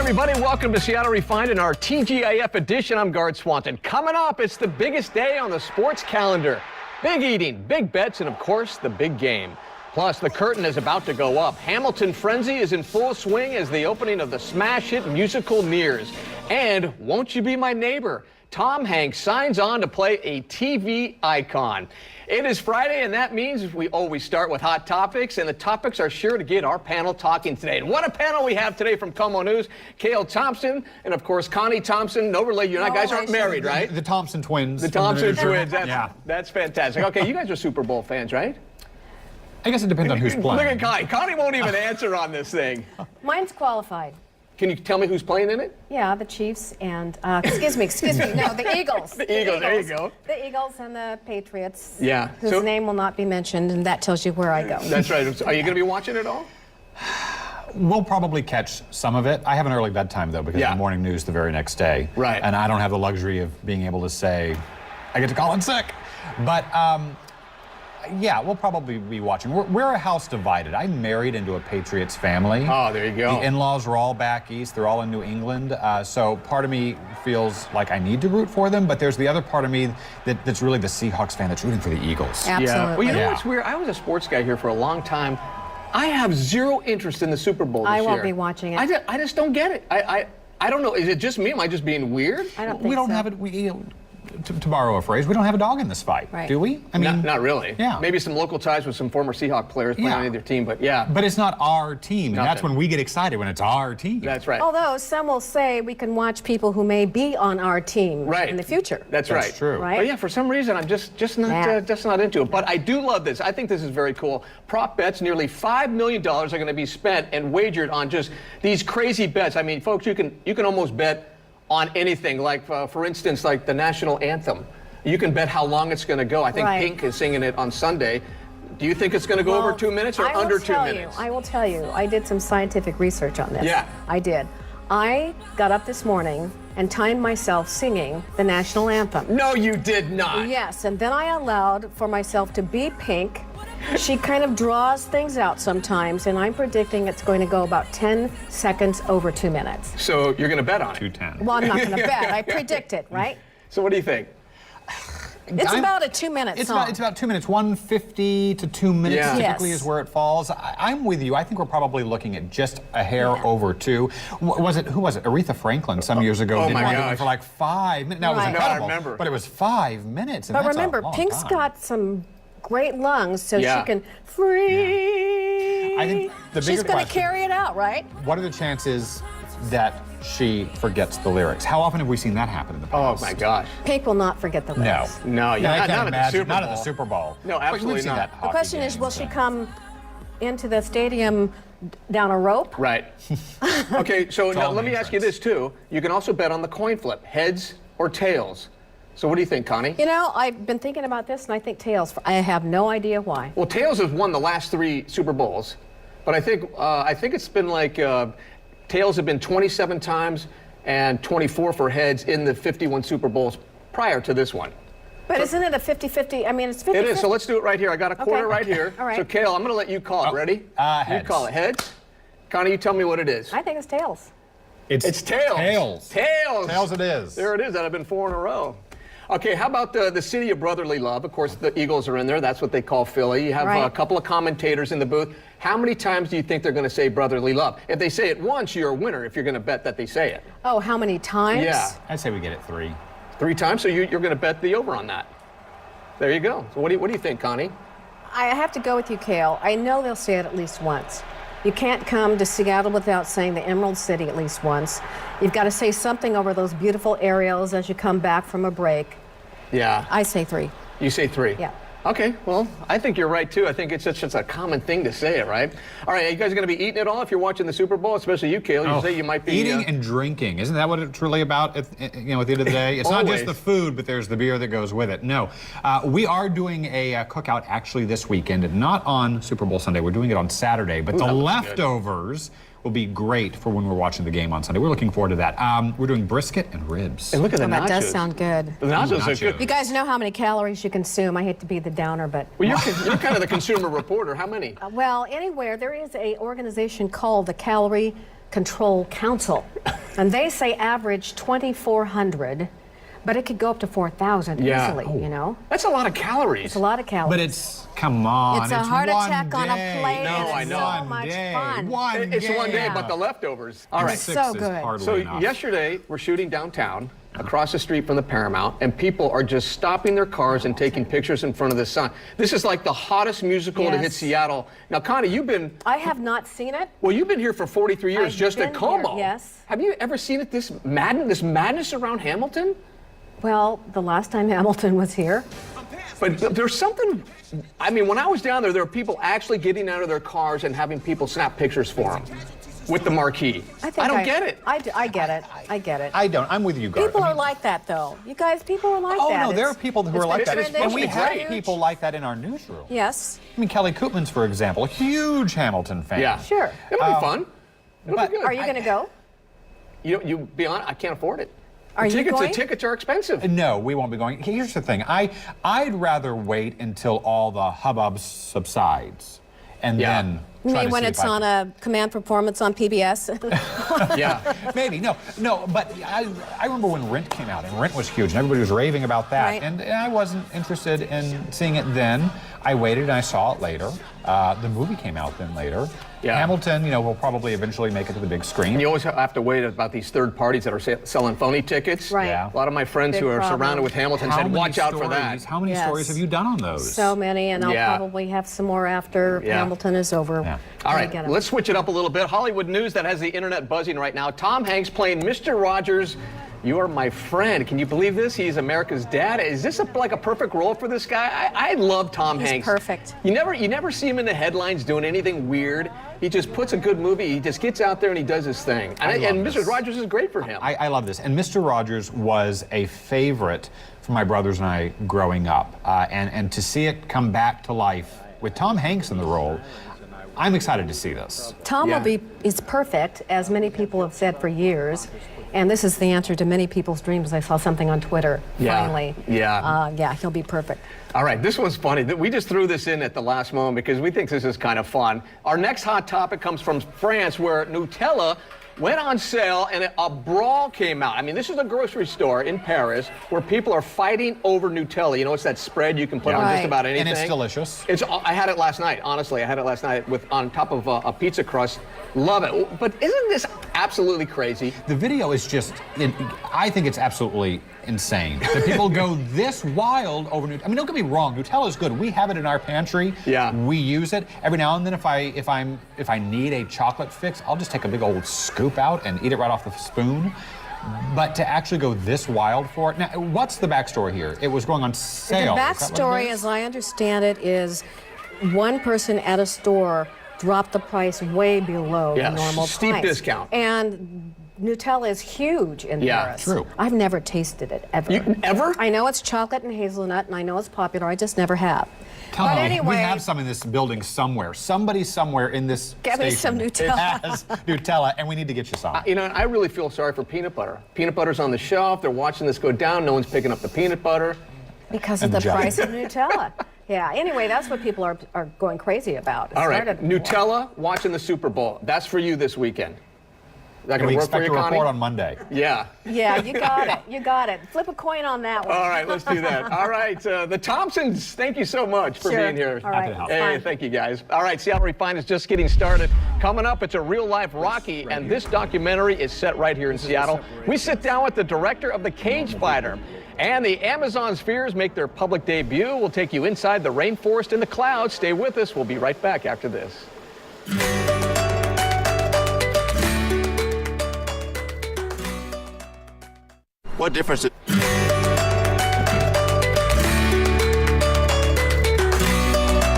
everybody. Welcome to Seattle Refined in our TGIF edition. I'm Garth Swanton. Coming up, it's the biggest day on the sports calendar. Big eating, big bets, and of course, the big game. Plus, the curtain is about to go up. Hamilton Frenzy is in full swing as the opening of the smash hit musical nears. And Won't You Be My Neighbor? Tom Hanks signs on to play a TV icon. It is Friday, and that means we always start with hot topics, and the topics are sure to get our panel talking today. And what a panel we have today from KOMO News. Cale Thompson, and of course, Connie Thompson. No relation. You guys aren't married, right? The Thompson twins. The Thompson twins. That's fantastic. Okay, you guys are Super Bowl fans, right? I guess it depends on who's playing. Look at Connie. Connie won't even answer on this thing. Mine's qualified. Can you tell me who's playing in it? Yeah, the Chiefs and, excuse me, no, the Eagles. The Eagles, there you go. The Eagles and the Patriots. Yeah. Whose name will not be mentioned, and that tells you where I go. That's right. Are you going to be watching it all? We'll probably catch some of it. I have an early bedtime, though, because of the morning news the very next day. Right. And I don't have the luxury of being able to say, I get to call in sick. But, yeah, we'll probably be watching. We're a house divided. I'm married into a Patriots family. Oh, there you go. The in-laws are all back east. They're all in New England. So part of me feels like I need to root for them, but there's the other part of me that's really the Seahawks fan that's rooting for the Eagles. Absolutely. Yeah. Well, you know what's weird? I was a sports guy here for a long time. I have zero interest in the Super Bowl this year. I won't be watching it. I just don't get it. I don't know. Is it just me? Am I just being weird? I don't think we don't have it. To borrow a phrase, we don't have a dog in this fight, do we? I mean, not really. Yeah. Maybe some local ties with some former Seahawk players playing on either team, but yeah. But it's not our team, and that's when we get excited, when it's our team. That's right. Although some will say we can watch people who may be on our team in the future. That's right. That's true. Right? But yeah, for some reason, I'm just not into it. But I do love this. I think this is very cool. Prop bets, nearly $5 million are going to be spent and wagered on just these crazy bets. I mean, folks, you can almost bet on anything. Like, for instance, like the national anthem. You can bet how long it's going to go. I think Pink is singing it on Sunday. Do you think it's going to go over 2 minutes or under 2 minutes? I will tell you. I did some scientific research on this. Yeah. I did. I got up this morning and timed myself singing the national anthem. No, you did not. Yes, and then I allowed for myself to be Pink. She kind of draws things out sometimes, and I'm predicting it's going to go about 10 seconds over 2 minutes. So you're going to bet on it? 2:10. Well, I'm not going to bet. I predict it, right? So what do you think? It's about a 2-minute song. It's about 2 minutes. 1:50 to 2 minutes typically is where it falls. I'm with you. I think we're probably looking at just a hair over 2. Who was it? Aretha Franklin some years ago did one for like 5 minutes. Now it was incredible. I remember. But it was 5 minutes. And but that's remember, a long Pink's time. got some great lungs, so she can free. I think the bigger She's going to question, carry it out, right? what are the chances that she forgets the lyrics? How often have we seen that happen in the past? Oh my gosh. Pink will not forget the lyrics. No, I not can't at the imagine. Super Bowl. Not at the Super Bowl. No, absolutely We've seen not. that The question is, will she come into the stadium down a rope? Right. Okay, so now all let me ask you this too. You can also bet on the coin flip, heads or tails. So what do you think, Connie? You know, I've been thinking about this, and I think tails. I have no idea why. Well, tails has won the last 3 Super Bowls, but I think it's been like tails have been 27 times and 24 for heads in the 51 Super Bowls prior to this one. But isn't it a 50-50? I mean, it's 50-50. It is, so let's do it right here. I got a quarter right here. All right. So, Cale, I'm going to let you call it. Ready? Heads. You call it. Heads? Connie, you tell me what it is. I think it's tails. It's tails. Tails. Tails. Tails it is. There it is. That have been 4 in a row. Okay, how about the city of brotherly love? Of course, the Eagles are in there. That's what they call Philly. You have a couple of commentators in the booth. How many times do you think they're going to say brotherly love? If they say it once, you're a winner if you're going to bet that they say it. Oh, how many times? Yeah. I'd say we get it 3. 3 times, so you're going to bet the over on that. There you go. So what do you think, Connie? I have to go with you, Cale. I know they'll say it at least once. You can't come to Seattle without saying the Emerald City at least once. You've got to say something over those beautiful aerials as you come back from a break. Yeah. I say 3. You say 3? Yeah. Okay, well, I think you're right, too. I think it's just a common thing to say it, right? All right, are you guys going to be eating it all if you're watching the Super Bowl, especially you, Cale? You say you might be... Eating and drinking. Isn't that what it's really about at the end of the day? It's not just the food, but there's the beer that goes with it. No. We are doing a cookout actually this weekend, and not on Super Bowl Sunday. We're doing it on Saturday, but the leftovers will be great for when we're watching the game on Sunday. We're looking forward to that. We're doing brisket and ribs. And look at the nachos. That does sound good. The nachos are good. You guys know how many calories you consume. I hate to be the downer, but... Well, you're kind of the consumer reporter. How many? Well, anywhere, there is an organization called the Calorie Control Council. And they say average 2,400, but it could go up to 4,000 easily, you know? That's a lot of calories. It's a lot of calories. But it's, come on. It's a heart one attack on a day. plate. No, and I it's know. so One much day. fun. It's one day, Yeah. but the leftovers. All right. Six So is good. hardly So enough. yesterday, we're shooting downtown, across the street from the Paramount, and people are just stopping their cars and taking pictures in front of the sun. This is like the hottest musical to hit Yes. Seattle. Now, Connie, you've been I have not seen it. You've been here for 43 years, I've just at been Como. here, yes. Have you ever seen it? This madness around Hamilton. Well, the last time Hamilton was here. But there's something. I mean, when I was down there, there were people actually getting out of their cars and having people snap pictures for them with the marquee. I don't get it. I get it. I get it. I don't. I'm with you, Garth. People I are mean, like that, though. You guys, people are like Oh, that. no, there are It's- people who it's are like been that. trending. And we It's have huge. people like that in our newsroom. Yes. I mean, Kelly Koopmans, for example, a huge Hamilton fan. Yeah. Sure. It'll be fun. It'll but be good. Are you going to go? You be honest, I can't afford it. Are you going? The tickets are expensive. No, we won't be going. Here's the thing. I'd rather wait until all the hubbub subsides and Yeah. then You try mean to when see it's if I on a command performance on PBS? Yeah. Maybe. No, but I remember when Rent came out, and Rent was huge, and everybody was raving about that. Right. And I wasn't interested in seeing it then. I waited and I saw it later. The movie came out then later. Yeah. Hamilton, will probably eventually make it to the big screen. And you always have to wait about these third parties that are selling phony tickets. Right. Yeah. A lot of my friends Big who are problem. surrounded with Hamilton How said, many watch out for that. stories- How many Yes. stories have you done on those? So many, and I'll Yeah. probably have some more after Yeah. Hamilton is over. Yeah. All I right, get it. let's switch it up a little bit. Hollywood news that has the internet buzzing right now. Tom Hanks playing Mr. Rogers. You are my friend. Can you believe this? He's America's dad. Is this like a perfect role for this guy? I love Tom He's Hanks. perfect. You never see him in the headlines doing anything weird. He just puts a good movie. He just gets out there and he does his thing. I love And Mr. this. Rogers is great for him. I love this. And Mr. Rogers was a favorite for my brothers and I growing up. And to see it come back to life with Tom Hanks in the role, I'm excited to see this. Tom Yeah. is perfect, as many people have said for years. And this is the answer to many people's dreams. I saw something on Twitter, Yeah. finally. Yeah. Yeah, he'll be perfect. All right, this one's funny. We just threw this in at the last moment because we think this is kind of fun. Our next hot topic comes from France, where Nutella went on sale and a brawl came out. I mean, this is a grocery store in Paris where people are fighting over Nutella. You know, it's that spread you can put on Right. just about anything. And it's delicious. I had it last night. Honestly, I had it last night with on top of a pizza crust. Love it. But isn't this absolutely crazy? The video is just, I think it's absolutely insane that people go this wild over Nutella. I mean, don't get me wrong, Nutella is good. We have it in our pantry. Yeah. We use it every now and then. If I need a chocolate fix, I'll just take a big old scoop out and eat it right off the spoon. But to actually go this wild for it, now what's the backstory here? It was going on The sale. Is that what it backstory, is? as I understand it, is one person at a store dropped the price way below Yeah, the normal steep price. discount. And Nutella is huge in Yeah, Paris. true. I've never tasted it, ever. You ever? I know it's chocolate and hazelnut, and I know it's popular. I just never have. Tell But me, anyway, we have some in this building somewhere. Somebody somewhere in this Get me some station Nutella. has Nutella, and we need to get you some. You know, I really feel sorry for peanut butter. Peanut butter's on the shelf. They're watching this go down. No one's picking up the peanut butter. because of And the jelly. price of Nutella. Yeah, anyway, that's what people are going crazy about. It All right, started- Nutella watching the Super Bowl. That's for you this weekend. Is that And going we to work for expect you, a Connie? report on Monday. Yeah. Yeah, you got it. You got it. Flip a coin on that one. All right, let's do that. All right, the Thompsons, thank you so much for Sure. being here. All right, to help. Hey, fine. thank you guys. All right, Seattle Refined is just getting started. Coming up, it's a real-life Rocky, and this documentary is set right here in Seattle. We sit down with the director of The Cage Fighter. And the Amazon spheres make their public debut. We'll take you inside the rainforest and the clouds. Stay with us. We'll be right back after this. What difference?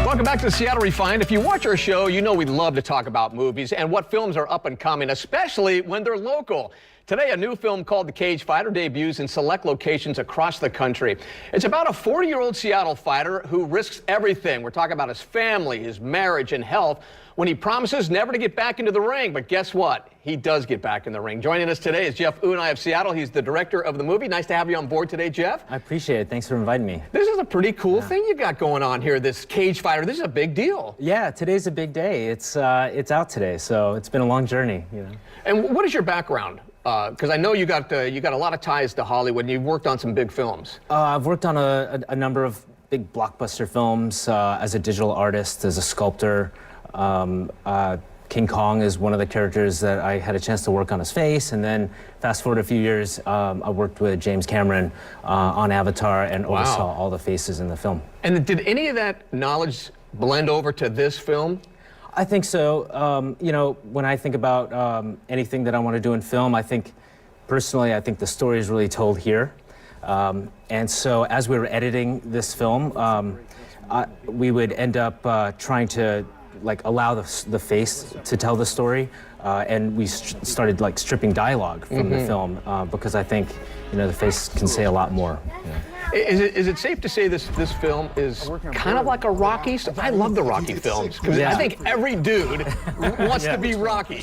Welcome back to Seattle Refined. If you watch our show, you know we love to talk about movies and what films are up and coming, especially when they're local. Today, a new film called The Cage Fighter debuts in select locations across the country. It's about a 40-year-old Seattle fighter who risks everything. We're talking about his family, his marriage, and health when he promises never to get back into the ring. But guess what? He does get back in the ring. Joining us today is Jeff Unai of Seattle. He's the director of the movie. Nice to have you on board today, Jeff. I appreciate it. Thanks for inviting me. This is a pretty cool thing you got going on here, this Cage Fighter. This is a big deal. Yeah, today's a big day. It's out today, so it's been a long journey. And what is your background? Because I know you got a lot of ties to Hollywood, and you've worked on some big films. I've worked on a number of big blockbuster films as a digital artist, as a sculptor. King Kong is one of the characters that I had a chance to work on his face, and then fast forward a few years, I worked with James Cameron on Avatar and oversaw all the faces in the film. And did any of that knowledge blend over to this film? I think so. When I think about anything that I want to do in film, personally, I think the story is really told here. And so as we were editing this film, we would end up trying to allow the face to tell the story, and we started stripping dialogue from the film because I think the face can say a lot more. Is it safe to say this film is kind of like a Rocky? I love the Rocky films because I think every dude wants to be Rocky.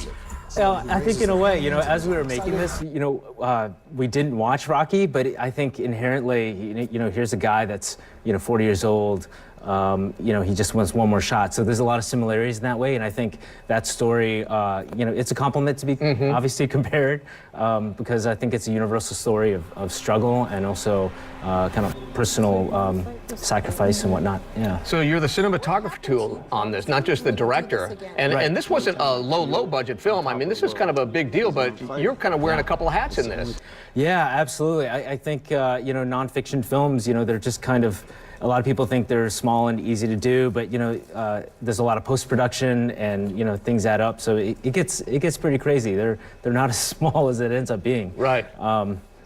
Well, I think in a way, as we were making this, we didn't watch Rocky, but I think inherently, here's a guy that's 40 years old. He just wants one more shot. So there's a lot of similarities in that way, and I think that story, it's a compliment to be obviously compared, because I think it's a universal story of struggle and also kind of personal sacrifice and whatnot. Yeah. So you're the cinematographer tool on this, not just the director. And this wasn't a low budget film. I mean, this is kind of a big deal, but you're kind of wearing a couple of hats in this. Yeah, absolutely. I think nonfiction films, they're just kind of. A lot of people think they're small and easy to do, but there's a lot of post-production and things add up, so it gets pretty crazy. They're not as small as it ends up being. Right.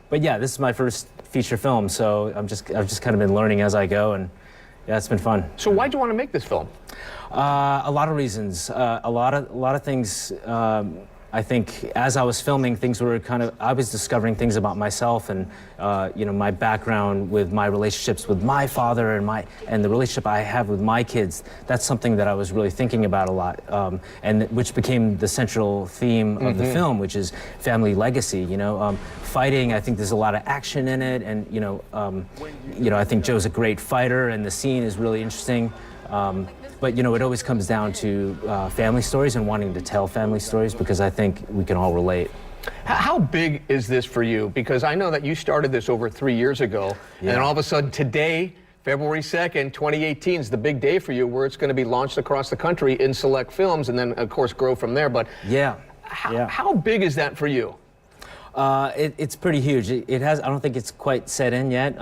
But yeah, this is my first feature film, so I've just kind of been learning as I go, and yeah, it's been fun. So why'd you want to make this film? A lot of reasons. A lot of things. I think as I was filming, I was discovering things about myself and, my background with my relationships with my father and the relationship I have with my kids. That's something that I was really thinking about a lot, and which became the central theme of the film, which is family legacy. Fighting. I think there's a lot of action in it, and I think Joe's a great fighter, and the scene is really interesting. But it always comes down to family stories and wanting to tell family stories, because I think we can all relate. How big is this for you? Because I know that you started this over 3 years ago, and then all of a sudden today, February 2nd, 2018 is the big day for you, where it's going to be launched across the country in select films, and then of course grow from there. But how big is that for you? It's pretty huge. It has. I don't think it's quite set in yet.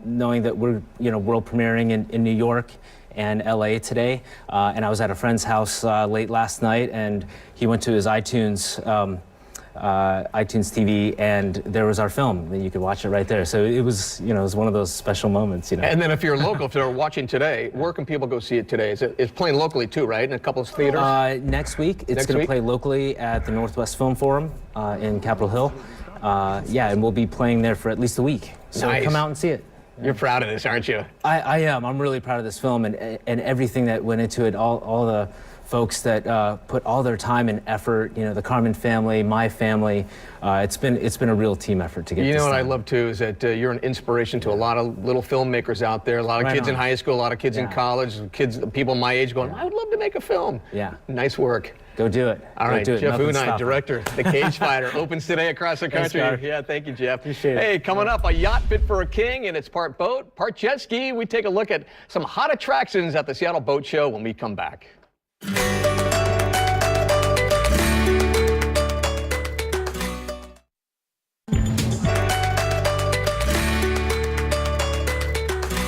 Knowing that we're world premiering in New York and LA today, and I was at a friend's house late last night, and he went to his iTunes TV, and there was our film, and you could watch it right there. So it was, it was one of those special moments, And then if you're local, if they're watching today, where can people go see it today? It's playing locally too, right? In a couple of theaters? Next week, it's going to play locally at the Northwest Film Forum in Capitol Hill. And we'll be playing there for at least a week. So come out and see it. You're proud of this, aren't you? I am. I'm really proud of this film and everything that went into it. All the folks that put all their time and effort. The Carmen family, my family. It's been a real team effort to get this what done. I love too is that you're an inspiration to a lot of little filmmakers out there. A lot of kids in high school, a lot of kids in college, people my age going, I would love to make a film. Yeah. Nice work. Go do it. All right, Jeff Unai, director, The Cage Fighter, opens today across the country. Yeah, thank you, Jeff. Appreciate it. Hey, coming up, a yacht fit for a king, and it's part boat, part jet ski. We take a look at some hot attractions at the Seattle Boat Show when we come back.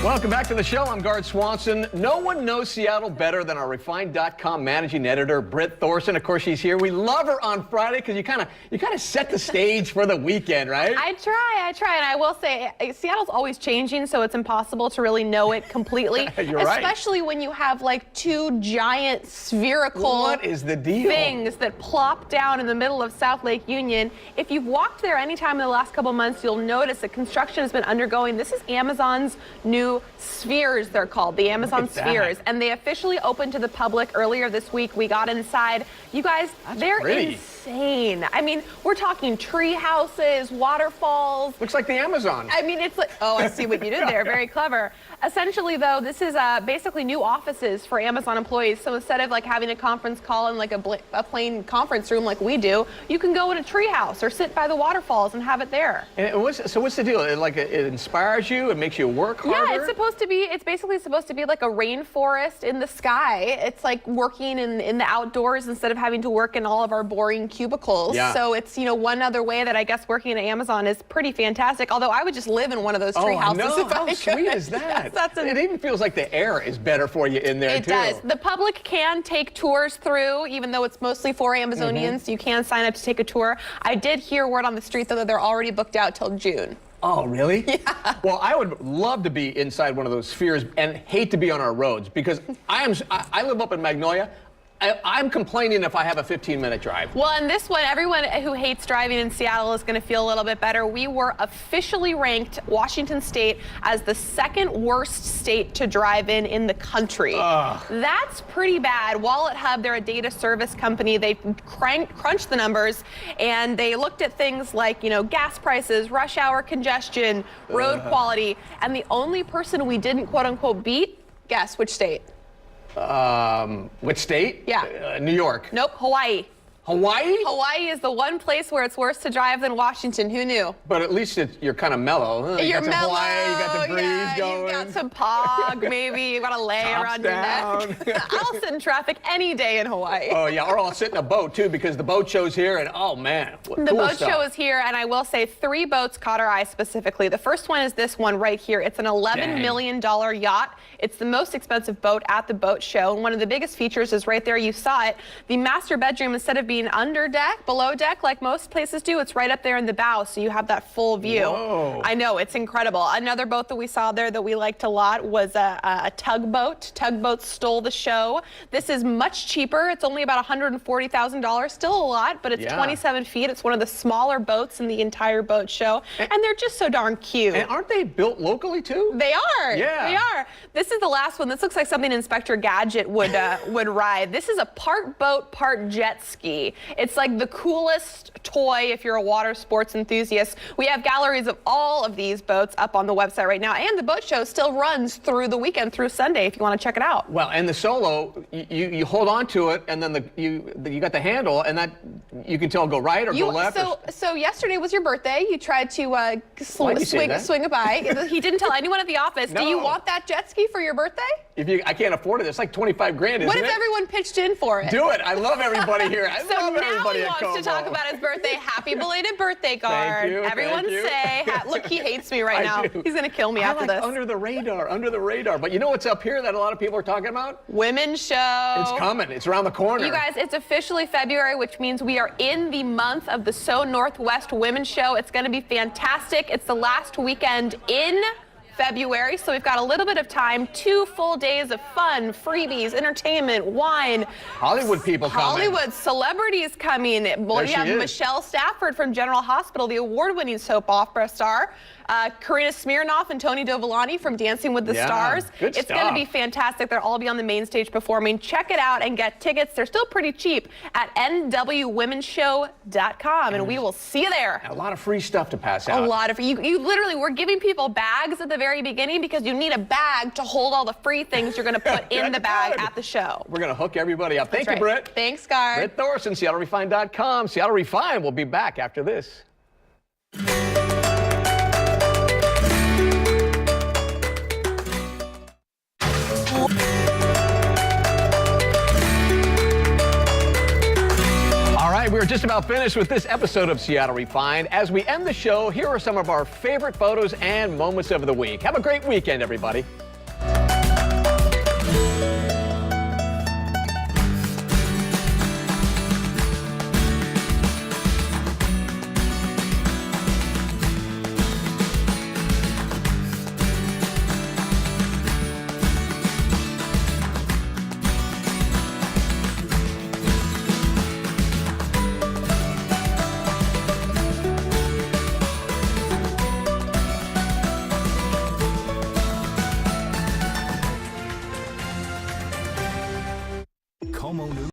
Well, Welcome back to the show. I'm Garth Swanson. No one knows Seattle better than our Refined.com managing editor, Britt Thorson. Of course, she's here. We love her on Friday because you kind of set the stage for the weekend, right? I try, and I will say Seattle's always changing, so it's impossible to really know it completely. You're right. Especially when you have like two giant spherical What is the deal? things that plop down in the middle of South Lake Union. If you've walked there anytime in the last couple months, you'll notice that construction has been undergoing. This is Amazon's new spheres, they're called, the Amazon spheres, and they officially opened to the public earlier this week. We got inside. You guys, they're insane. I mean, we're talking tree houses, waterfalls. Looks like the Amazon. I mean, it's like, oh, I see what you did there. Very clever. Essentially, though, this is basically new offices for Amazon employees. So instead of like having a conference call in like a plain conference room like we do, you can go in a tree house or sit by the waterfalls and have it there. And what's the deal? It inspires you? It makes you work harder? Yeah, it's basically supposed to be like a rainforest in the sky. It's like working in the outdoors instead of having to work in all of our boring cubicles. Yeah. So it's, one other way that I guess working at Amazon is pretty fantastic. Although I would just live in one of those tree houses if I could. How sweet is that? Yes, it even feels like the air is better for you in there, It too. does. The public can take tours through, even though it's mostly for Amazonians. You can sign up to take a tour. I did hear word on the street, though, that they're already booked out till June. Oh, really? Yeah. Well, I would love to be inside one of those spheres and hate to be on our roads because I live up in Magnolia. I'm complaining if I have a 15-minute drive. Well, and this one, everyone who hates driving in Seattle is going to feel a little bit better. We were officially ranked, Washington State, as the second worst state to drive in the country. That's pretty bad. Wallet Hub, they're a data service company. They crunched the numbers, and they looked at things like, gas prices, rush hour congestion, road quality, and the only person we didn't quote-unquote beat, guess which state? Which state? Yeah. New York. Nope, Hawaii. Hawaii? Hawaii is the one place where it's worse to drive than Washington. Who knew? But at least you're kind of mellow. You're got mellow. Hawaii, you got the breeze going. You've got some pog, maybe. You've got a lay around your neck. I'll sit in traffic any day in Hawaii. Oh, yeah, or I'll sit in a boat, too, because the boat show's here, and oh, man, what The cool boat stuff. show is here, and I will say 3 boats caught our eye specifically. The first one is this one right here. It's an $11 million yacht. It's the most expensive boat at the boat show, and one of the biggest features is right there. You saw it. The master bedroom, instead of being under deck, below deck, like most places do, it's right up there in the bow, so you have that full view. Whoa. I know, it's incredible. Another boat that we saw there that we liked a lot was a tugboat. Tugboats stole the show. This is much cheaper. It's only about $140,000. Still a lot, but it's 27 feet. It's one of the smaller boats in the entire boat show, and they're just so darn cute. And aren't they built locally, too? They are. Yeah. They are. This is the last one. This looks like something Inspector Gadget would ride. This is a part boat, part jet ski. It's like the coolest toy if you're a water sports enthusiast. We have galleries of all of these boats up on the website right now, and the boat show still runs through the weekend, through Sunday, if you want to check it out. Well, and the Solo, you hold on to it, and then you got the handle, and that you can tell go right or go left. So yesterday was your birthday. You tried to swing it by. He didn't tell anyone at the office. No. Do you want that jet ski for your birthday? I can't afford it. It's like 25 grand, isn't What it? if everyone pitched in for it? Do it. I love everybody here. I So love now everybody he at wants to Como. talk about his birthday. Happy belated birthday, Guard. Thank you, Everyone thank you. say, look, he hates me right now. do. He's going to kill me after this. Under the radar. But you know what's up here that a lot of people are talking about? Women's show. It's coming. It's around the corner. You guys, it's officially February, which means we are in the month of the So Northwest Women's Show. It's going to be fantastic. It's the last weekend in February, so we've got a little bit of time. 2 full days of fun, freebies, entertainment, wine. Hollywood people coming. Hollywood celebrities coming. Well, you have Michelle Stafford from General Hospital, the award-winning soap opera star. Karina Smirnoff and Tony Dovolani from Dancing with the Stars. Good it's going to be stuff. fantastic. They'll all be on the main stage performing. Check it out and get tickets. They're still pretty cheap at nwwomenshow.com, and we will see you there. A lot of free stuff to pass out. A lot of you literally, we're giving people bags at the very beginning because you need a bag to hold all the free things you're going to put in the bag at the show. We're going to hook everybody up. Thank That's you, right. Britt. Thanks, Gar. Britt Thorson, SeattleRefined.com. Seattle Refined will be back after this. All right, we're just about finished with this episode of Seattle Refined. As we end the show, here are some of our favorite photos and moments of the week. Have a great weekend, everybody.